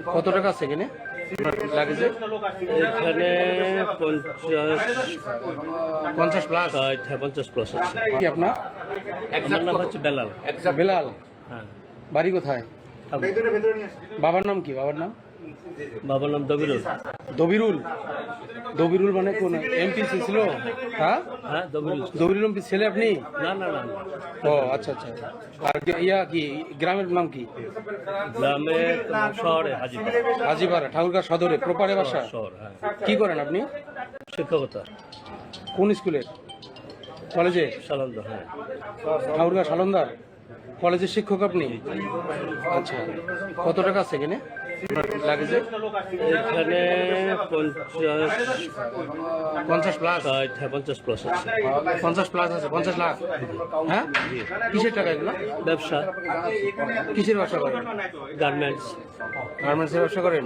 কত টাকা আছে এখানে লাগেজে? এখানে 50 প্লাস। 50 প্লাস আছে। কি আপনার? আমার নাম হচ্ছে বেলাল। বেলাল। হ্যাঁ। বাড়ি কোথায়? বাবার নাম কি? বাবার নাম? বাবার নাম দবিরুল। দবিরুল। দবিরুল মানে কোন এমপিসি ছিল? হ্যাঁ হ্যাঁ, দবিরুল। দবিরুল এমপি ছেলে আপনি? না না না না। ও আচ্ছা আচ্ছা। আর কি গ্রামের নাম কি? গ্রামে শহরে হাজিপাড়া। হাজিপাড়া ঠাকুরগাঁ সদরে প্রপারে বাসা? শহর, হ্যাঁ। কি করেন আপনি? শিক্ষকতা। কোন স্কুলের? কলেজে? সালান্দা, হ্যাঁ। ঠাকুরগাঁ সালন্দার কলেজের শিক্ষক আপনি? আচ্ছা, কত টাকা আছে এখানে লাগেজে? এখানে 50 প্লাস। 50 প্লাস আছে। 50 প্লাস আছে। 50 লাখ। হ্যাঁ, কিসের টাকা এগুলো? ব্যবসা, কিসের ব্যবসা করেন? গার্মেন্টস। গার্মেন্টসের ব্যবসা করেন?